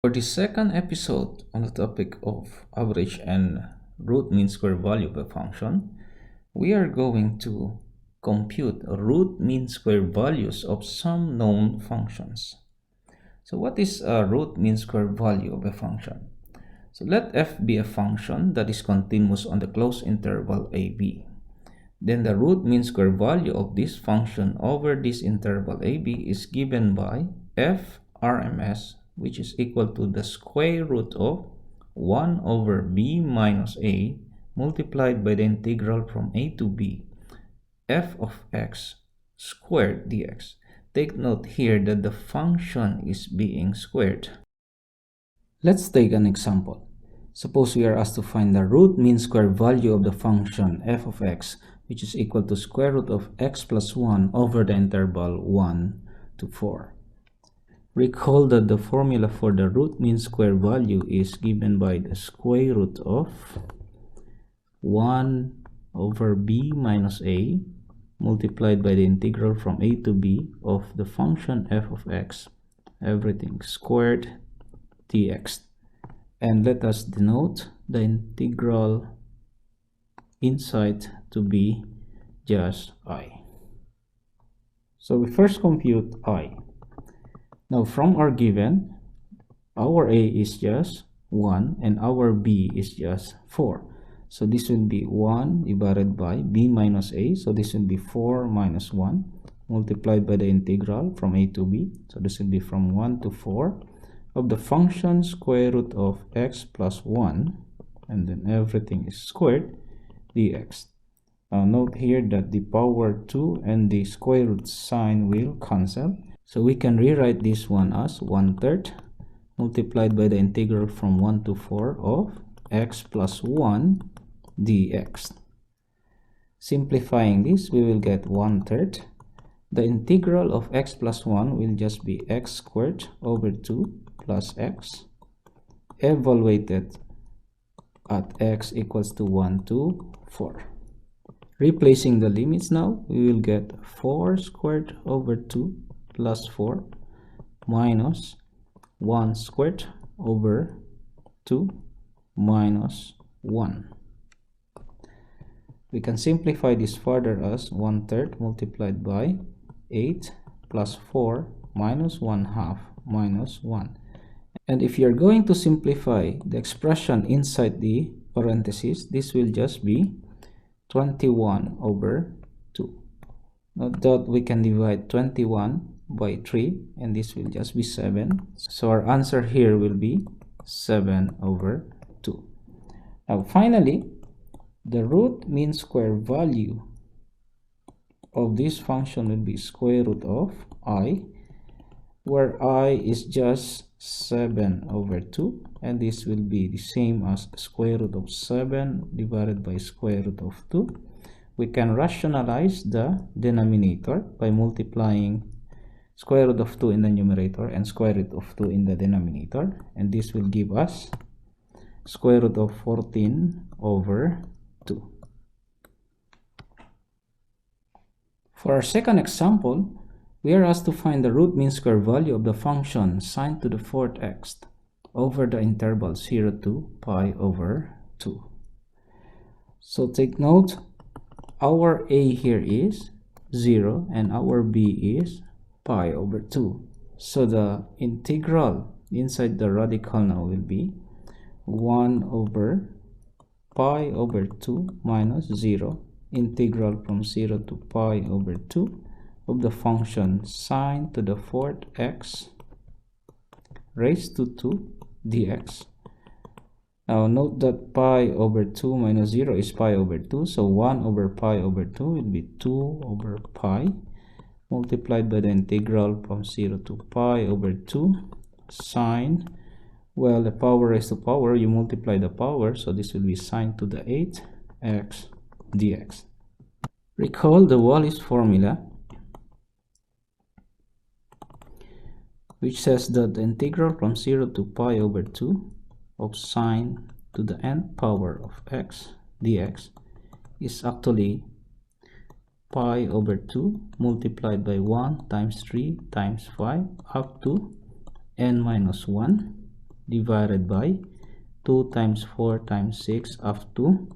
For the second episode on the topic of average and root mean square value of a function, we are going to compute root mean square values of some known functions. So what is a root mean square value of a function? So let f be a function that is continuous on the closed interval ab. Then the root mean square value of this function over this interval ab is given by f RMS, which is equal to the square root of 1 over b minus a multiplied by the integral from a to b f of x squared dx. Take note here that the function is being squared. Let's take an example. Suppose we are asked to find the root mean square value of the function f of x, which is equal to square root of x plus 1 over the interval 1 to 4. Recall that the formula for the root mean square value is given by the square root of 1 over b minus a multiplied by the integral from a to b of the function f of x, everything squared dx. And let us denote the integral inside to be just I. So we first compute I. Now from our given, our A is just 1 and our B is just 4. So this will be 1 divided by B minus A. So this will be 4 minus 1 multiplied by the integral from A to B. So this will be from 1 to 4 of the function square root of x plus 1, and then everything is squared dx. Now note here that the power 2 and the square root sign will cancel, so we can rewrite this one as 1/3 multiplied by the integral from 1 to 4 of x plus 1 dx. Simplifying this, we will get 1/3. The integral of x plus 1 will just be x squared over 2 plus x evaluated at x equals to 1 to 4. Replacing the limits now, we will get 4 squared over 2 plus 4 minus 1 squared over 2 minus 1. We can simplify this further as 1/3 multiplied by 8 plus 4 minus 1/2 minus 1. And if you're going to simplify the expression inside the parentheses, this will just be 21 over 2. Note that we can divide 21 by 3 and this will just be 7. So our answer here will be 7 over 2. Now finally, the root mean square value of this function will be square root of I, where I is just 7 over 2, and this will be the same as square root of 7 divided by square root of 2. We can rationalize the denominator by multiplying square root of 2 in the numerator and square root of 2 in the denominator, and this will give us square root of 14 over 2. For our second example, we are asked to find the root mean square value of the function sine to the 4th x over the interval 0 to pi over 2. So take note, our a here is 0 and our b is pi over 2. So the integral inside the radical now will be 1 over pi over 2 minus 0 integral from 0 to pi over 2 of the function sine to the 4th x raised to 2 dx. Now note that pi over 2 minus 0 is pi over 2, so 1 over pi over 2 will be 2 over pi multiplied by the integral from 0 to pi over 2 sine, well, the power raised to power, you multiply the power, so this will be sine to the 8th x dx. Recall the Wallis formula, which says that the integral from 0 to pi over 2 of sine to the nth power of x dx is actually pi over 2 multiplied by 1 times 3 times 5 up to n minus 1 divided by 2 times 4 times 6 up to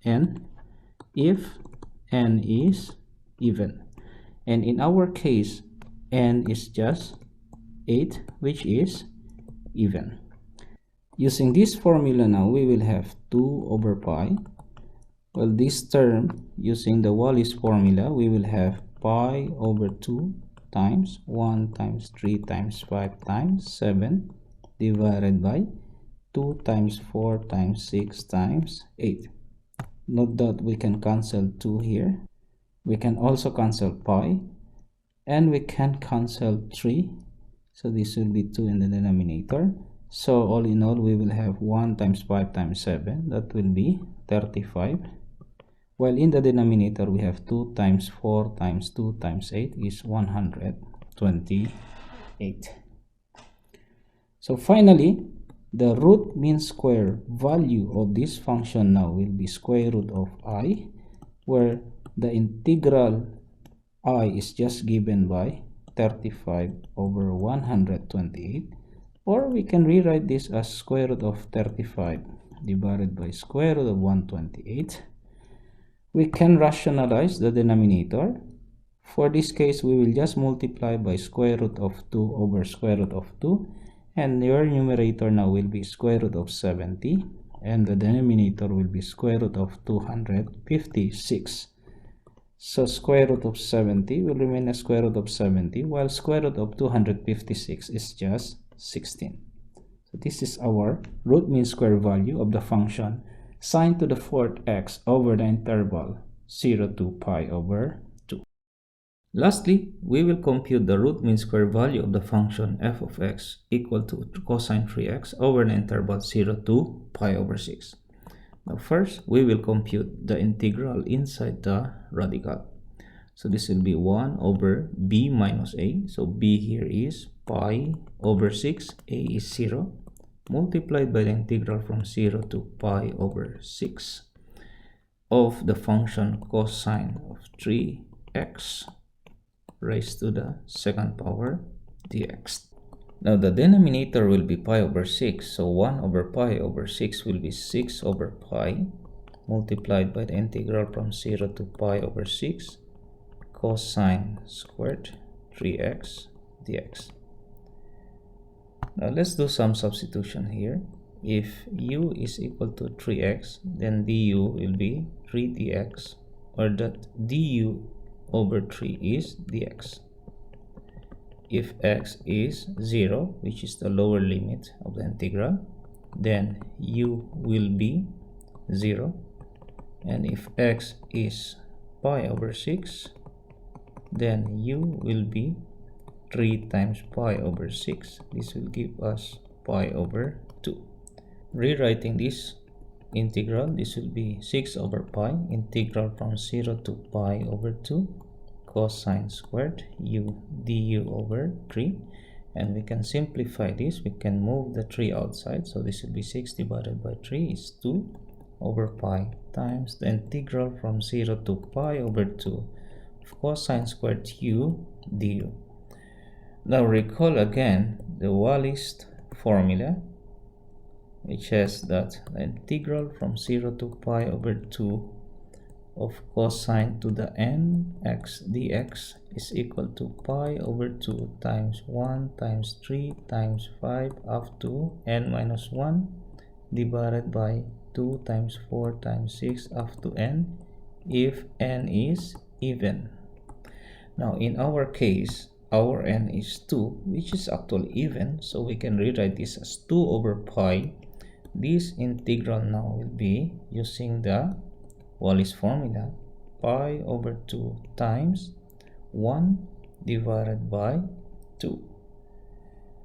n if n is even. And in our case, n is just 8, which is even. Using this formula now, we will have 2 over pi. Well, this term, using the Wallis formula, we will have pi over 2 times 1 times 3 times 5 times 7 divided by 2 times 4 times 6 times 8. Note that we can cancel 2 here. We can also cancel pi, and we can cancel 3. So this will be 2 in the denominator. So all in all, we will have 1 times 5 times 7. That will be 35. While in the denominator, we have 2 times 4 times 2 times 8 is 128. So finally, the root mean square value of this function now will be square root of I, where the integral I is just given by 35 over 128, or we can rewrite this as square root of 35 divided by square root of 128. We can rationalize the denominator. For this case, we will just multiply by square root of 2 over square root of 2, and your numerator now will be square root of 70, and the denominator will be square root of 256. So square root of 70 will remain as square root of 70, while square root of 256 is just 16. So this is our root mean square value of the function sine to the fourth x over the interval 0 to pi over 2. Lastly, we will compute the root mean square value of the function f of x equal to cosine 3x over the interval 0 to pi over 6. Now first, we will compute the integral inside the radical. So this will be 1 over b minus a. So b here is pi over 6, a is 0, multiplied by the integral from 0 to pi over 6 of the function cosine of 3x raised to the second power dx. Now the denominator will be pi over 6, so 1 over pi over 6 will be 6 over pi multiplied by the integral from 0 to pi over 6 cosine squared 3x dx. Now let's do some substitution here. If u is equal to 3x, then du will be 3 dx, or that du over 3 is dx. If x is 0, which is the lower limit of the integral, then u will be 0. And if x is pi over 6, then u will be 3 times pi over 6. This will give us pi over 2. Rewriting this integral, this will be 6 over pi, integral from 0 to pi over 2, cosine squared u du over 3. And we can simplify this. We can move the 3 outside. So this will be 6 divided by 3 is 2 over pi times the integral from 0 to pi over 2 of cosine squared u du. Now recall again the Wallis formula, which says that the integral from 0 to pi over 2 of cosine to the n x dx is equal to pi over 2 times 1 times 3 times 5 up to n minus 1 divided by 2 times 4 times 6 up to n if n is even. Now in our case, our n is 2, which is actually even, so we can rewrite this as 2 over pi. This integral now will be using the Wallis formula, pi over 2 times 1 divided by 2.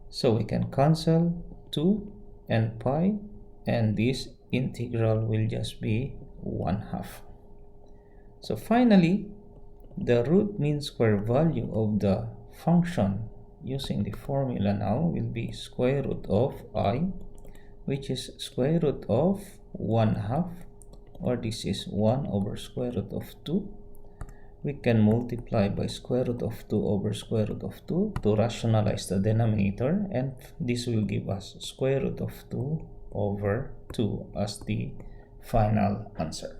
So we can cancel 2 and pi, and this integral will just be 1/2. So finally, the root mean square value of the function using the formula now will be square root of I, which is square root of 1/2, or this is 1 over square root of 2, we can multiply by square root of 2 over square root of 2 to rationalize the denominator, and this will give us square root of 2 over 2 as the final answer.